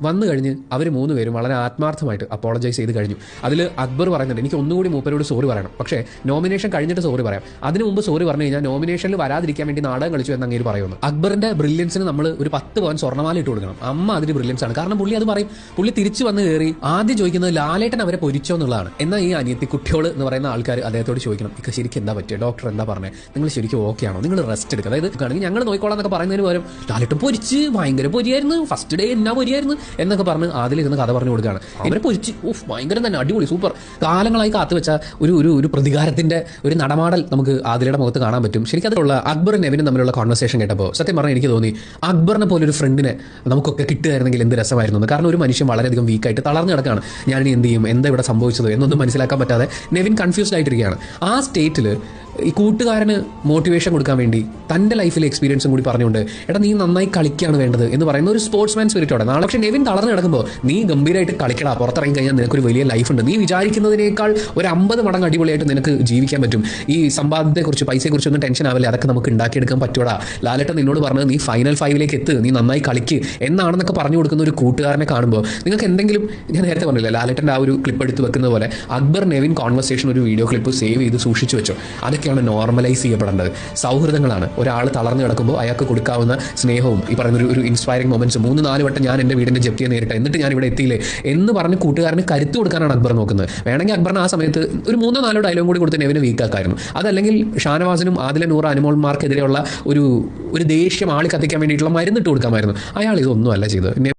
വന്നു കഴിഞ്ഞ് അവർ 3 പേരും വളരെ ആത്മാർത്ഥമായിട്ട് അപ്പോളജൈസ് ചെയ്ത് കഴിഞ്ഞു. അതിൽ അക്ബർ പറയുന്നുണ്ട്, എനിക്ക് ഒന്നുകൂടി മൂപ്പരോട് സോറി പറയണം, പക്ഷേ നോമിനേഷൻ കഴിഞ്ഞിട്ട് സോറി പറയാം, അതിന് മുമ്പ് സോറി പറഞ്ഞു കഴിഞ്ഞാൽ നോമിനേഷനിൽ വരാതിരിക്കാൻ വേണ്ടി നാടകം കളിച്ചു എന്ന് അങ്ങേര് പറയുന്നു. അക്ബറിന്റെ ബ്രില്യൻസിന് നമ്മൾ ഒരു 10 പവൻ സ്വർണ്ണമാല ഇട്ട് കൊടുക്കണം. അമ്മ അതിന് ബ്രില്യൻസ് ആണ്. കാരണം പുള്ളി അത് പറയും. പുള്ളി തിരിച്ചു വന്ന് കയറി ആദ്യം ചോദിക്കുന്നത് ലാലേട്ടൻ അവരെ പൊരിച്ചോ എന്നുള്ളതാണ്. എന്നാൽ ഈ അനിയത്തി കുട്ടിയോട് എന്ന് പറയുന്ന ആൾക്കാർ അദ്ദേഹത്തോട് ചോദിക്കണം, ഇക്ക ശരിക്കും എന്താ പറ്റിയ, ഡോക്ടർ എന്താ പറഞ്ഞത്, നിങ്ങൾ ശരിക്കും ഓക്കെ ആണോ, നിങ്ങൾ റെസ്റ്റ് എടുക്കുക, അതായത് ആണെങ്കിൽ ഞങ്ങൾ നോക്കിക്കോളാം എന്നൊക്കെ പറയുന്നതിന് പകരം ലാലേട്ടൻ പൊരിച്ച് ഭയങ്കര പൊരിയായിരുന്നു, ഫസ്റ്റ് ഡേ എന്നാ പൊരിയായിരുന്നു എന്നൊക്കെ പറഞ്ഞ് അതിലിരുന്ന് കഥ പറഞ്ഞു കൊടുക്കുകയാണ്. അവരെ പൊരിച്ച് ഭയങ്കര തന്നെ അടിപൊളി സൂപ്പർ. കാലങ്ങളായി കാത്തുവെച്ച ഒരു പ്രതികാരത്തിന്റെ ഒരു നടമാടൽ നമുക്ക് ആദിലയുടെ മുഖത്ത് കാണാൻ പറ്റും. ശരിക്കും അതിലുള്ള അക്ബറും നെവിനും തമ്മിലുള്ള കോൺവെർസേഷൻ കേട്ടപ്പോൾ സത്യം പറഞ്ഞാൽ എനിക്ക് തോന്നി അക്ബറിനെ പോലെ ഒരു ഫ്രണ്ടിനെ നമുക്കൊക്കെ കിട്ടുകയായിരുന്നെങ്കിൽ എന്ത് രസമായിരുന്നു. കാരണം ഒരു മനുഷ്യൻ വളരെയധികം വീക്കായിട്ട് തളർന്നു കിടക്കുകയാണ്. ഞാനിനി എന്ത് ചെയ്യും, എന്താ ഇവിടെ സംഭവിച്ചത് എന്നൊന്നും മനസ്സിലാക്കാൻ പറ്റാതെ നെവിൻ കൺഫ്യൂസ്ഡ് ആയിട്ടിരിക്കുകയാണ്. ആ സ്റ്റേറ്റിൽ ഈ കൂട്ടുകാരന് മോട്ടിവേഷൻ കൊടുക്കാൻ വേണ്ടി തൻ്റെ ലൈഫിലെ എക്സ്പീരിയൻസും കൂടി പറഞ്ഞുകൊണ്ട് എടാ നീ നന്നായി കളിക്കുകയാണ് വേണ്ടത് എന്ന് പറയുന്ന ഒരു സ്പോർട്സ്മാൻ സ്പിരിറ്റോടെ നാളെ പക്ഷേ നെവിൻ തളർന്ന് കിടക്കുമ്പോൾ നീ ഗംഭീരമായിട്ട് കളിക്കടാ, പുറത്തിറങ്ങി കഴിഞ്ഞാൽ നിനക്കൊരു വലിയ ലൈഫുണ്ട്, നീ വിചാരിക്കുന്നതിനേക്കാൾ ഒരു 50 മടങ്ങ് അടിപൊളിയായിട്ട് നിനക്ക് ജീവിക്കാൻ പറ്റും, ഈ സമ്പാദ്യത്തെക്കുറിച്ച് പൈസയെക്കുറിച്ചൊന്നും ടെൻഷൻ ആവില്ല, അതൊക്കെ നമുക്ക് ഉണ്ടാക്കിയെടുക്കാൻ പറ്റൂടാ, ലാലേട്ടൻ നിന്നോട് പറഞ്ഞത് നീ ഫൈനൽ 5ലേക്ക് എത്ത്, നീ നന്നായി കളിക്ക് എന്നാണെന്നൊക്കെ പറഞ്ഞു കൊടുക്കുന്ന ഒരു കൂട്ടുകാരനെ കാണുമ്പോൾ നിങ്ങൾക്ക് എന്തെങ്കിലും, ഞാൻ നേരത്തെ പറഞ്ഞില്ല ലാലേട്ടൻ്റെ ആ ഒരു ക്ലിപ്പ് എടുത്ത് വെക്കുന്നത് പോലെ അക്ബർ നെവിൻ കോൺവെർസേഷൻ ഒരു വീഡിയോ ക്ലിപ്പ് സേവ് ചെയ്ത് സൂക്ഷിച്ചു വെച്ചോ. അതൊക്കെയാണ് നോർമലൈസ് ചെയ്യപ്പെടേണ്ടത്. സൗഹൃദങ്ങളാണ്. ഒരാൾ തളർന്നു കിടക്കുമ്പോൾ അയാൾക്ക് കൊടുക്കാവുന്ന സ്നേഹവും ഈ പറയുന്ന ഒരു ഇൻസ്പയറിംഗ് മൊമെന്റ്സ് 3-4 വട്ടം ഞാൻ എൻ്റെ വീടിൻ്റെ ജപ്തിയെ നേരിട്ട് എന്നിട്ട് ഞാൻ ഇവിടെ എത്തിയില്ലേ എന്ന് പറഞ്ഞ് കൂട്ടുകാരന് കരുത്ത് കൊടുക്കാനാണ് അക്ബർ നോക്കുന്നത്. വേണമെങ്കിൽ അക്ബറിന് ആ സമയത്ത് ഒരു 3-4 ഡയലോഗ് കൂടി കൊടുത്ത് നെവിനെ വീക്കാക്കായിരുന്നു. അതല്ലെങ്കിൽ ഷാനവാസിനും ആദില നൂറ അനുമോൾമാർക്കെതിരെയുള്ള ഒരു ദേഷ്യം ആളി കത്തിക്കാൻ വേണ്ടിയിട്ടുള്ള മരുന്നിട്ട് കൊടുക്കാമായിരുന്നു. അയാൾ ഇതൊന്നും അല്ല ചെയ്തത്.